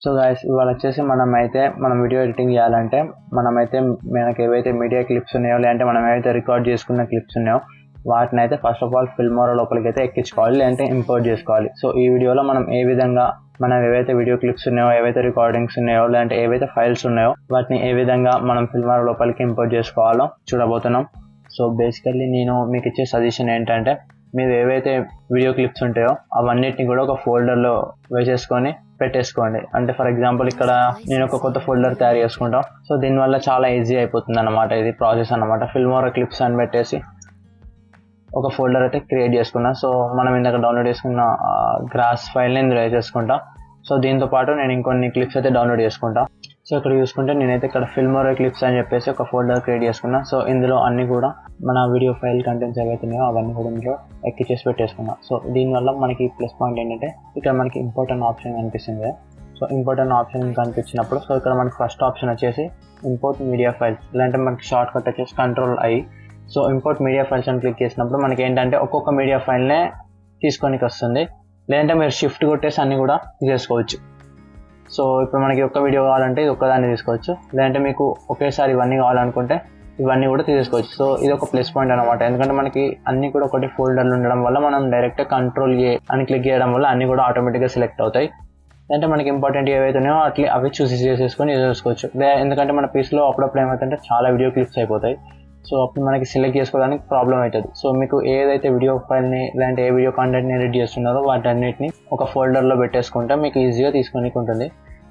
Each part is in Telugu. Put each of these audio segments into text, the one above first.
సో గైస్ ఇవాళ వచ్చేసి మనం వీడియో ఎడిటింగ్ చేయాలంటే మనకు ఏవైతే మీడియా క్లిప్స్ ఉన్నాయో లేదంటే మనం ఏవైతే రికార్డ్ చేసుకున్న క్లిప్స్ ఉన్నాయో వాటిని అయితే ఫస్ట్ ఆఫ్ ఆల్ ఫిల్మోరా లోపలికి అయితే ఎక్కించుకోవాలి లేదంటే ఇంపోర్ట్ చేసుకోవాలి. సో ఈ వీడియోలో మనం ఏ విధంగా మనం ఏవైతే వీడియో క్లిప్స్ ఉన్నాయో ఏవైతే రికార్డింగ్స్ ఉన్నాయో లేదంటే ఏవైతే ఫైల్స్ ఉన్నాయో వాటిని ఏ విధంగా మనం ఫిల్మోరా లోపలికి ఇంపోర్ట్ చేసుకోవాలో చూడబోతున్నాం. సో బేసికల్లీ నేను మీకు ఇచ్చే సజెషన్ ఏంటంటే మీరు ఏవైతే వీడియో క్లిప్స్ ఉంటాయో అవన్నిటిని కూడా ఒక ఫోల్డర్లో వేసేసుకొని పెట్టేసుకోండి. అంటే ఫర్ ఎగ్జాంపుల్ ఇక్కడ నేను ఒక కొత్త ఫోల్డర్ తయారు చేసుకుంటాం. సో దీనివల్ల చాలా ఈజీ అయిపోతుంది అన్నమాట, ఇది ప్రాసెస్ అన్నమాట. ఫిల్మోరా క్లిప్స్ అని పెట్టేసి ఒక ఫోల్డర్ అయితే క్రియేట్ చేసుకున్నా. సో మనం ఇందాక డౌన్లోడ్ చేసుకున్న గ్రాస్ ఫైల్ని ఇందులో వేసేసుకుంటా. సో దీంతో పాటు నేను ఇంకొన్ని క్లిప్స్ అయితే డౌన్లోడ్ చేసుకుంటా. సో ఇక్కడ చూసుకుంటే నేనైతే ఇక్కడ ఫిల్మోరా క్లిప్స్ అని చెప్పేసి ఒక ఫోల్డర్ క్రియేట్ చేసుకున్నా. సో ఇందులో అన్ని కూడా మన వీడియో ఫైల్ కంటెంట్స్ ఏవైతున్నాయో అవన్నీ కూడా ఇందులో ఎక్కిచ్చేసి పెట్టేసుకున్నా. సో దీనివల్ల మనకి ప్లస్ పాయింట్ ఏంటంటే ఇక్కడ మనకి ఇంపార్టెంట్ ఆప్షన్ కనిపిస్తుంది. సో ఇంపార్టెంట్ ఆప్షన్ కనిపించినప్పుడు సో ఇక్కడ మనకి ఫస్ట్ ఆప్షన్ వచ్చేసి ఇంపోర్ట్ మీడియా ఫైల్స్, లేదంటే మనకి షార్ట్ కట్ వచ్చేసి Ctrl+I. So import media files అని క్లిక్ చేసినప్పుడు మనకి ఏంటంటే ఒక్కొక్క మీడియా ఫైల్నే తీసుకోనికి వస్తుంది, లేదంటే మీరు షిఫ్ట్ కొట్టేసి అన్ని కూడా తీసేసుకోవచ్చు. సో ఇప్పుడు మనకి ఒక్క వీడియో కావాలంటే ఇది ఒక్కదాన్ని తీసుకోవచ్చు, లేదంటే మీకు ఒకేసారి ఇవన్నీ కావాలనుకుంటే ఇవన్నీ కూడా తీసుకోవచ్చు. సో ఇది ఒక ప్లస్ పాయింట్ అనమాట, ఎందుకంటే మనకి అన్ని కూడా ఒకటి ఫోల్డర్లు ఉండడం వల్ల మనం డైరెక్ట్గా Ctrl+A అని క్లిక్ చేయడం వల్ల అన్ని కూడా ఆటోమేటిక్గా సెలెక్ట్ అవుతాయి. అంటే మనకి ఇంపార్టెంట్ ఏవైతున్నాయో అవి చూసి చేసేసుకొని చేసుకోవచ్చు. ఎందుకంటే మన పీస్లో అప్పుడప్పుడు ఏమవుతుంటే చాలా వీడియో క్లిప్స్ అయిపోతాయి. సో అప్పుడు మనకి సెలెక్ట్ చేసుకోవడానికి ప్రాబ్లం అవుతుంది. సో మీకు ఏదైతే వీడియో ఫైల్ని లేదంటే ఏ వీడియో కంటెంట్ని ఎడిట్ చేస్తున్నారో వాటన్నిటిని ఒక ఫోల్డర్లో పెట్టేసుకుంటే మీకు ఈజీగా తీసుకోనికి ఉంటుంది.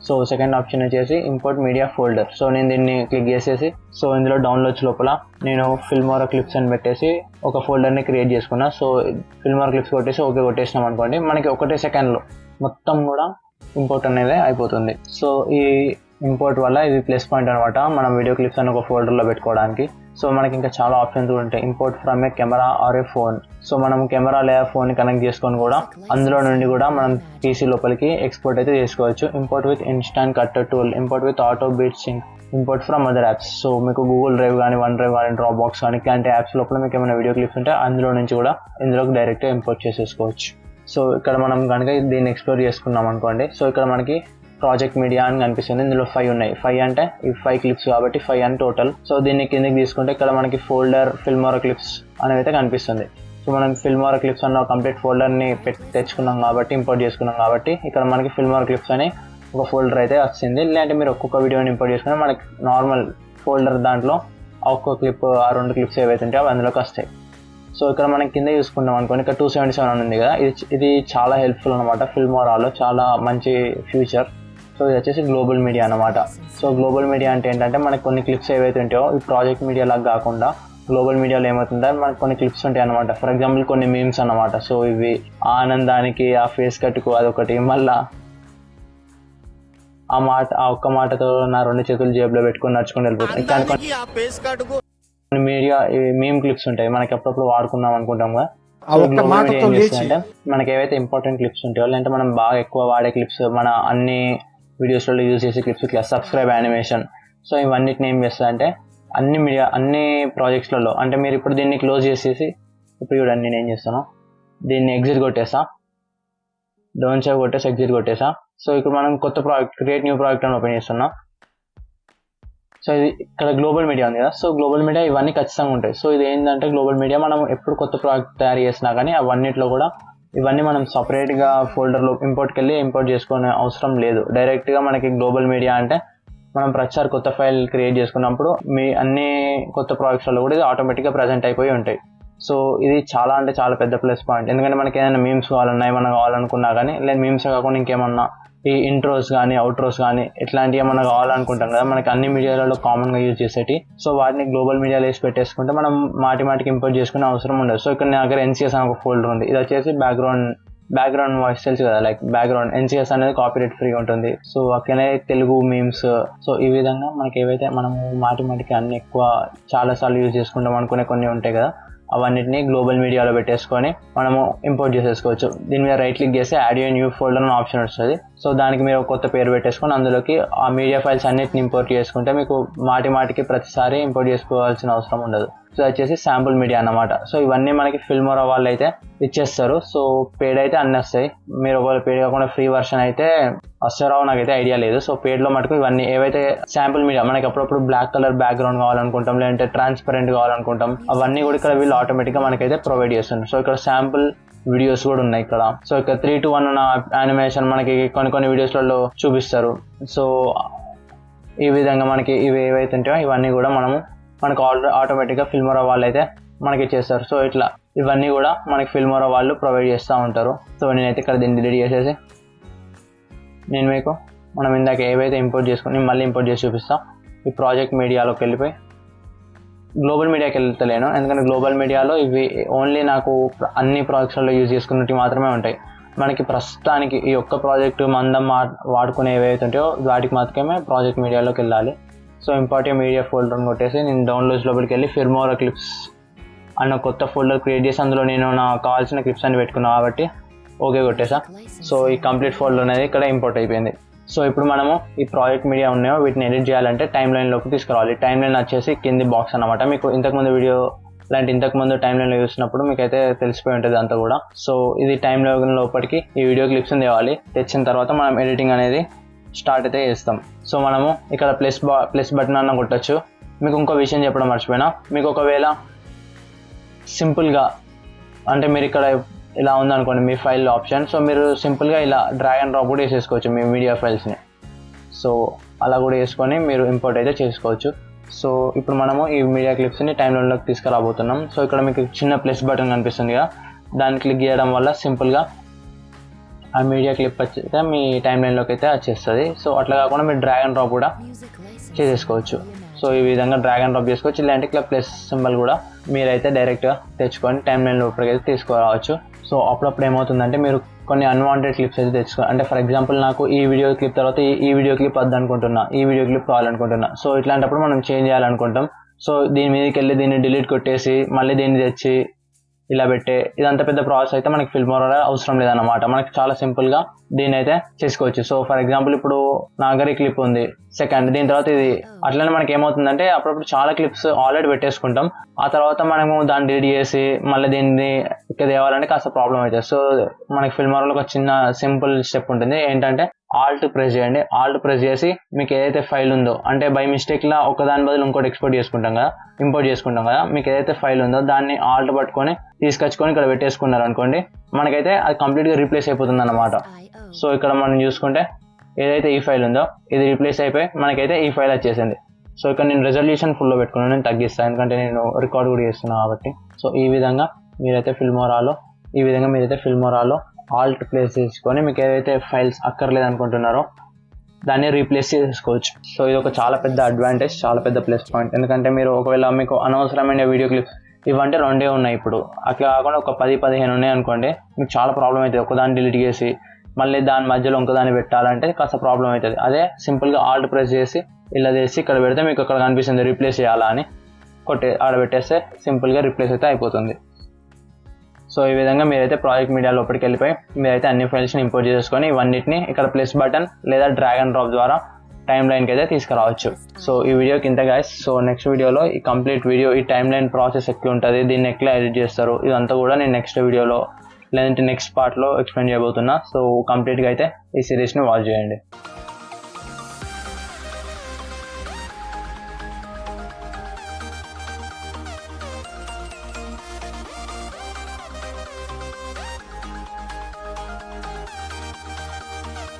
సో సెకండ్ ఆప్షన్ వచ్చేసి ఇంపోర్ట్ మీడియా ఫోల్డర్. సో నేను దీన్ని క్లిక్ చేసేసి సో ఇందులో డౌన్లోడ్స్ లోపల నేను ఫిల్మోరా క్లిప్స్ అని పెట్టేసి ఒక ఫోల్డర్ని క్రియేట్ చేసుకున్నా. సో ఫిల్మోరా క్లిప్స్ కొట్టేసి ఓకే కొట్టేసినాం అనుకోండి, మనకి ఒకటే సెకండ్లో మొత్తం కూడా ఇంపోర్ట్ అనేది అయిపోతుంది. సో ఈ ఇంపోర్ట్ వల్ల ఇది ప్లస్ పాయింట్ అనమాట, మనం వీడియో క్లిప్స్ అని ఒక ఫోల్డర్లో పెట్టుకోవడానికి. సో మనకి ఇంకా చాలా ఆప్షన్స్ కూడా ఉంటాయి. Import from a camera or a phone. So మనం కెమెరా లేదా ఫోన్ కనెక్ట్ చేసుకొని కూడా అందులో నుండి కూడా మనం పీసీ లోపలికి ఎక్స్పోర్ట్ అయితే చేసుకోవచ్చు. Import with instant cutter tool, import with auto beat sync, import from other apps. So మీకు గూగుల్ డ్రైవ్ కానీ వన్ డ్రైవ్ కానీ డ్రాప్ బాక్స్ కానీ ఇలాంటి యాప్స్ లోపల మీకు ఏమైనా వీడియో క్లిప్స్ ఉంటే అందులో నుంచి కూడా ఇందులోకి డైరెక్ట్గా ఇంపోర్ట్ చేసేసుకోవచ్చు. సో ఇక్కడ మనం కనుక దీన్ని ఎక్స్ప్లోర్ చేసుకున్నాం అనుకోండి, సో ఇక్కడ మనకి ప్రాజెక్ట్ మీడియా అని కనిపిస్తుంది. ఇందులో 5 ఉన్నాయి. 5 అంటే ఈ 5 క్లిప్స్ కాబట్టి 5 అని టోటల్. సో దీన్ని కిందకి తీసుకుంటే ఇక్కడ మనకి ఫోల్డర్ ఫిల్మోరా క్లిప్స్ అనేది అయితే కనిపిస్తుంది. సో మనం ఫిల్మోరా క్లిప్స్ అన్న కంప్లీట్ ఫోల్డర్ని తెచ్చుకున్నాం కాబట్టి ఇంపోర్ట్ చేసుకున్నాం కాబట్టి ఇక్కడ మనకి ఫిల్మోరా క్లిప్స్ అని ఒక ఫోల్డర్ అయితే వచ్చింది. లేదంటే మీరు ఒక్కొక్క వీడియోని ఇంపోర్ట్ చేసుకుని మనకి నార్మల్ ఫోల్డర్ దాంట్లో ఒక్కొక్క క్లిప్ ఆ 2 క్లిప్స్ ఏవైతే ఉంటాయో అవి అందులోకి వస్తాయి. సో ఇక్కడ మనం కింద చూసుకుంటాం అనుకోండి, ఇక్కడ 277 అని ఉంది కదా, ఇది చాలా హెల్ప్ఫుల్ అనమాట. ఫిల్మోరాలో చాలా మంచి ఫ్యూచర్. సో ఇది వచ్చేసి గ్లోబల్ మీడియా అనమాట. సో గ్లోబల్ మీడియా అంటే ఏంటంటే మనకి కొన్ని క్లిప్స్ ఏవైతే ఉంటాయో ఈ ప్రాజెక్ట్ మీడియా లాగా కాకుండా గ్లోబల్ మీడియాలో ఏమవుతుందో మనకు కొన్ని క్లిప్స్ ఉంటాయి అనమాట. ఫర్ ఎగ్జాంపుల్ కొన్ని మీమ్స్ అనమాట. సో ఇవి ఆనందానికి ఆ ఫేస్ కట్టుకు అదొకటి, మళ్ళా ఆ ఒక్క మాటతో నా 2 చేతులు జేబులో పెట్టుకుని నడుచుకుని వెళ్ళిపోతాయి. మీడియా మీమ్ క్లిప్స్ ఉంటాయి, మనకి అప్పుడప్పుడు వాడుకుందాం అనుకుంటాం కదా. ఏం చేస్తుందంటే మనకి ఏవైతే ఇంపార్టెంట్ క్లిప్స్ ఉంటాయో లేదంటే మనం బాగా ఎక్కువ వాడే క్లిప్స్, మన అన్ని వీడియోస్లో యూజ్ చేసే క్లిప్స్ ఇట్లా సబ్స్క్రైబ్ యానిమేషన్. సో ఇవన్నిటిని ఏం చేస్తుందంటే అన్ని ప్రాజెక్ట్స్లలో అంటే మీరు ఇప్పుడు దీన్ని క్లోజ్ చేసేసి ఇప్పుడు చూడండి నేను ఏం చేస్తాను, దీన్ని ఎగ్జిట్ కొట్టేసా, డౌన్ సేవ్ కొట్టేసి ఎగ్జిట్ కొట్టేసా. సో ఇప్పుడు మనం కొత్త ప్రాజెక్ట్ క్రియేట్ న్యూ ప్రాజెక్ట్ అని ఓపెన్ చేస్తున్నా. సో ఇది ఇక్కడ గ్లోబల్ మీడియా ఉంది కదా. సో గ్లోబల్ మీడియా ఇవన్నీ ఖచ్చితంగా ఉంటాయి. సో ఇది ఏంటంటే గ్లోబల్ మీడియా మనం ఎప్పుడు కొత్త ప్రాజెక్ట్ తయారు చేసినా కానీ అవన్నిట్లో కూడా ఇవన్నీ మనం సపరేట్గా ఫోల్డర్లో ఇంపోర్ట్ చేసుకునే అవసరం లేదు. డైరెక్ట్గా మనకి గ్లోబల్ మీడియా అంటే మనం ప్రతిసారి కొత్త ఫైల్ క్రియేట్ చేసుకున్నప్పుడు మీ అన్ని కొత్త ప్రాజెక్ట్స్లో కూడా ఇది ఆటోమేటిక్గా ప్రజెంట్ అయిపోయి ఉంటాయి. సో ఇది చాలా అంటే చాలా పెద్ద ప్లస్ పాయింట్, ఎందుకంటే మనకి ఏదైనా మీమ్స్ కావాలన్నా ఏమన్నా కావాలనుకున్నా కానీ లేదా మీమ్స్ కాకుండా ఇంకేమన్నా ఈ ఇంట్రోస్ కానీ అవుట్రోస్ కానీ ఇట్లాంటివి ఏమన్నా కావాలనుకుంటాం కదా, మనకి అన్ని మీడియాలలో కామన్గా యూజ్ చేసేటి. సో వాటిని గ్లోబల్ మీడియాలో వేసి పెట్టేసుకుంటే మనం మాటికి ఇంపోర్ట్ చేసుకునే అవసరం ఉండదు. సో ఇక్కడ నా దగ్గర NCS అని ఒక ఫోల్డర్ ఉంది. ఇది వచ్చేసి బ్యాక్గ్రౌండ్ వాయిస్ తెలుసు కదా, లైక్ బ్యాక్గ్రౌండ్ NCS అనేది కాపీరైట్ ఫ్రీ ఉంటుంది. సో అక్కడనే తెలుగు మీమ్స్. సో ఈ విధంగా మనకి ఏవైతే మనము మాటికి అన్ని ఎక్కువ చాలాసార్లు యూజ్ చేసుకుంటాం అనుకునే కొన్ని ఉంటాయి కదా, అవన్నిటిని గ్లోబల్ మీడియాలో పెట్టేసుకొని మనము ఇంపోర్ట్ చేసేసుకోవచ్చు. దీని మీద రైట్ క్లిక్ చేస్తే యాడ్ ఏ న్యూ ఫోల్డర్ అని ఆప్షన్ వస్తుంది. సో దానికి మీరు కొత్త పేరు పెట్టేసుకొని అందులోకి ఆ మీడియా ఫైల్స్ అన్నిటిని ఇంపోర్ట్ చేసుకుంటే మీకు మాటికి ప్రతిసారి ఇంపోర్ట్ చేసుకోవాల్సిన అవసరం ఉండదు. సో వచ్చేసి శాంపుల్ మీడియా అన్నమాట. సో ఇవన్నీ మనకి ఫిల్మోరా వాళ్ళు అయితే ఇచ్చేస్తారు. సో పేడ్ అయితే అన్నీ వస్తాయి. మీరు ఒకవేళ పేడ్ కాకుండా ఫ్రీ వర్షన్ అయితే వస్తారో నాకైతే ఐడియా లేదు. సో పేడ్లో మటుకు ఇవన్నీ ఏవైతే శాంపుల్ మీడియా మనకి అప్పుడప్పుడు బ్లాక్ కలర్ బ్యాక్గ్రౌండ్ కావాలనుకుంటాం, లేదంటే ట్రాన్స్పరెంట్ కావాలనుకుంటాం, అవన్నీ కూడా ఇక్కడ వీళ్ళు ఆటోమేటిక్గా మనకైతే ప్రొవైడ్ చేస్తున్నారు. సో ఇక్కడ శాంపుల్ వీడియోస్ కూడా ఉన్నాయి ఇక్కడ. సో ఇక్కడ 3:1 ఉన్న యానిమేషన్ మనకి కొన్ని వీడియోస్లలో చూపిస్తారు. సో ఈ విధంగా మనకి ఇవి ఏవైతే ఉంటాయో ఇవన్నీ కూడా మనకు ఆటోమేటిక్గా ఫిల్మోరా వాళ్ళు అయితే మనకి ఇచ్చేస్తారు. సో ఇట్లా ఇవన్నీ కూడా మనకి ఫిల్మోరా వాళ్ళు ప్రొవైడ్ చేస్తూ ఉంటారు. సో నేనైతే ఇక్కడ దీన్ని డిలీట్ చేసేసి నేను మీకు మనం ఇందాక ఏవైతే ఇంపోర్ట్ చేసుకుని మళ్ళీ ఇంపోర్ట్ చేసి చూపిస్తాను. ఈ ప్రాజెక్ట్ మీడియాలోకి వెళ్ళిపోయి గ్లోబల్ మీడియాకి వెళ్తలేను, ఎందుకంటే గ్లోబల్ మీడియాలో ఇవి ఓన్లీ నాకు అన్ని ప్రాజెక్ట్స్లో యూజ్ చేసుకున్నట్టు మాత్రమే ఉంటాయి. మనకి ప్రస్తుతానికి ఈ ఒక్క ప్రాజెక్టు మందం వాడుకునే ఏవైతే ఉంటాయో వాటికి మాత్రమే ప్రాజెక్ట్ మీడియాలోకి వెళ్ళాలి. సో ఇంపార్టెంట్ మీడియా ఫోల్డర్ని కొట్టేసి నేను డౌన్లోడ్స్ లోపలికి వెళ్ళి ఫిల్మోరా క్లిప్స్ అన్న కొత్త ఫోల్డర్ క్రియేట్ చేసి అందులో నేను నాకు కావాల్సిన క్లిప్స్ అన్ని పెట్టుకున్నాను కాబట్టి ఓకే కొట్టేసా. సో ఈ కంప్లీట్ ఫోల్డర్ అనేది ఇక్కడ ఇంపోర్ట్ అయిపోయింది. సో ఇప్పుడు మనము ఈ ప్రాజెక్ట్ మీడియా ఉన్నాయో వీటిని ఎడిట్ చేయాలంటే టైమ్ లైన్లోకి తీసుకురావాలి. టైమ్ లైన్ వచ్చేసి కింది బాక్స్ అన్నమాట. మీకు ఇంతకుముందు వీడియో ఇంతకుముందు టైమ్ లైన్లో చూసినప్పుడు మీకు అయితే తెలిసిపోయి ఉంటుంది అంతా కూడా. సో ఇది టైమ్ లైన్ లోపలికి ఈ వీడియో క్లిప్స్ని తేవాలి. తెచ్చిన తర్వాత మనం ఎడిటింగ్ అనేది స్టార్ట్ అయితే చేస్తాం. సో మనము ఇక్కడ ప్లస్ బటన్ అన్న కొట్టచ్చు. మీకు ఇంకో విషయం చెప్పడం మర్చిపోయినా, మీకు ఒకవేళ సింపుల్గా అంటే మీరు ఇక్కడ ఇలా ఉందనుకోండి మీ ఫైల్ ఆప్షన్, సో మీరు సింపుల్గా ఇలా డ్రాగ్ అండ్ డ్రాప్ కూడా వేసేసుకోవచ్చు మీ మీడియా ఫైల్స్ని. సో అలా కూడా వేసుకొని మీరు ఇంపోర్ట్ అయితే చేసుకోవచ్చు. సో ఇప్పుడు మనము ఈ మీడియా క్లిప్స్ని టైమ్ లైన్లోకి తీసుకురాబోతున్నాం. సో ఇక్కడ మీకు చిన్న ప్లస్ బటన్ కనిపిస్తుంది కదా, దాన్ని క్లిక్ చేయడం వల్ల సింపుల్గా ఆ మీడియా క్లిప్ అయితే మీ టైమ్ లైన్లోకి అయితే వచ్చేస్తుంది. సో అట్లా కాకుండా మీరు డ్రాగ్ అండ్ డ్రాప్ కూడా చేసేసుకోవచ్చు. సో ఈ విధంగా డ్రాగ్ అండ్ డ్రాప్ చేసుకోవచ్చు. ఇలాంటి ఇట్లా ప్లస్ సింబల్ కూడా మీరైతే డైరెక్ట్గా తెచ్చుకొని టైమ్ లైన్ లోపలికి అయితే తీసుకురావచ్చు. సో అప్పుడప్పుడు ఏమవుతుందంటే మీరు కొన్ని అన్వాంటెడ్ క్లిప్స్ అయితే తెచ్చుకో, అంటే ఫర్ ఎగ్జాంపుల్ నాకు ఈ వీడియో క్లిప్ తర్వాత ఈ వీడియో క్లిప్ వద్దనుకుంటున్నా, ఈ వీడియో క్లిప్ కావాలనుకుంటున్నా. సో ఇట్లాంటప్పుడు మనం చేంజ్ చేయాలనుకుంటాం. సో దీని మీదకి వెళ్ళి దీన్ని డిలీట్ కొట్టేసి మళ్ళీ దీన్ని తెచ్చి ఇలా పెట్టే ఇదంతా పెద్ద ప్రాసెస్ అయితే మనకి ఫిల్మోరా అవసరం లేదన్నమాట. మనకి చాలా సింపుల్గా దీన్ని అయితే చేసుకోవచ్చు. సో ఫర్ ఎగ్జాంపుల్ ఇప్పుడు నా దగ్గర ఈ క్లిప్ ఉంది సెకండ్, దీని తర్వాత ఇది. అట్లనే మనకి ఏమవుతుందంటే అప్పుడప్పుడు చాలా క్లిప్స్ ఆల్రెడీ పెట్టేసుకుంటాం, ఆ తర్వాత మనము దాన్ని డిలీట్ చేసి మళ్ళీ దీన్ని ఇక్కడ తేవాలంటే కాస్త ప్రాబ్లం అవుతుంది. సో మనకి ఫిల్మోరాలో ఒక చిన్న సింపుల్ స్టెప్ ఉంటుంది. ఏంటంటే ఆల్ట్ ప్రెస్ చేయండి. ఆల్ట్ ప్రెస్ చేసి మీకు ఏదైతే ఫైల్ ఉందో, అంటే బై మిస్టేక్లా ఒకదాని బదులు ఇంకోటి ఇంపోర్ట్ చేసుకుంటాం కదా, మీకు ఏదైతే ఫైల్ ఉందో దాన్ని ఆల్ట్ పట్టుకొని తీసుకొచ్చుకొని ఇక్కడ పెట్టేసుకున్నారు అనుకోండి, మనకైతే అది కంప్లీట్గా రీప్లేస్ అయిపోతుంది అన్నమాట. సో ఇక్కడ మనం చూసుకుంటే ఏదైతే ఈ ఫైల్ ఉందో ఇది రీప్లేస్ అయిపోయి మనకైతే ఈ ఫైల్ వచ్చేసింది. సో ఇక్కడ నేను రెజల్యూషన్ ఫుల్లో పెట్టుకున్నాను, నేను తగ్గిస్తాను ఎందుకంటే నేను రికార్డ్ కూడా చేస్తున్నాను కాబట్టి. సో ఈ విధంగా మీరైతే ఫిల్మోరాలో ఆల్ట్ ప్లేస్ చేసుకొని మీకు ఏదైతే ఫైల్స్ అక్కర్లేదు అనుకుంటున్నారో దాన్ని రీప్లేస్ చేసుకోవచ్చు. సో ఇది ఒక చాలా పెద్ద అడ్వాంటేజ్, చాలా పెద్ద ప్లస్ పాయింట్. ఎందుకంటే మీరు ఒకవేళ మీకు అనవసరమైన వీడియో క్లిప్స్ ఇవంటే 2 ఉన్నాయి ఇప్పుడు, అట్లా కాకుండా ఒక 10-15 ఉన్నాయి అనుకోండి, మీకు చాలా ప్రాబ్లం అవుతుంది. ఒకదాన్ని డిలీట్ చేసి మళ్ళీ దాని మధ్యలో ఇంకోదాన్ని పెట్టాలంటే కాస్త ప్రాబ్లం అవుతుంది. అదే సింపుల్గా ఆల్ట్ ప్రెస్ చేసి ఇలా చేసి ఇక్కడ పెడితే మీకు అక్కడ కనిపిస్తుంది రీప్లేస్ చేయాలా అని, ఆడ పెట్టేస్తే సింపుల్గా రీప్లేస్ అయితే అయిపోతుంది. సో ఈ విధంగా మీరైతే ప్రాజెక్ట్ మీడియా లోపలికి వెళ్ళిపోయి మీరైతే అన్ని ఫైల్స్ని ఇంపోర్ట్ చేసుకొని ఇవన్నిటిని ఇక్కడ ప్లస్ బటన్ లేదా డ్రాగ్ అండ్ డ్రాప్ ద్వారా టైమ్ లైన్కి అయితే తీసుకురావచ్చు. సో ఈ వీడియోకి ఇంత గైస్. సో నెక్స్ట్ వీడియోలో ఈ కంప్లీట్ వీడియో ఈ టైమ్ లైన్ ప్రాసెస్ ఎట్లా ఉంటుంది, దీన్ని ఎట్లా ఎడిట్ చేస్తారు, ఇదంతా కూడా నేను నెక్స్ట్ వీడియోలో లేదంటే నెక్స్ట్ పార్ట్లో ఎక్స్ప్లెయిన్ చేయబోతున్నా. సో కంప్లీట్గా అయితే ఈ సిరీస్ని వాచ్ చేయండి.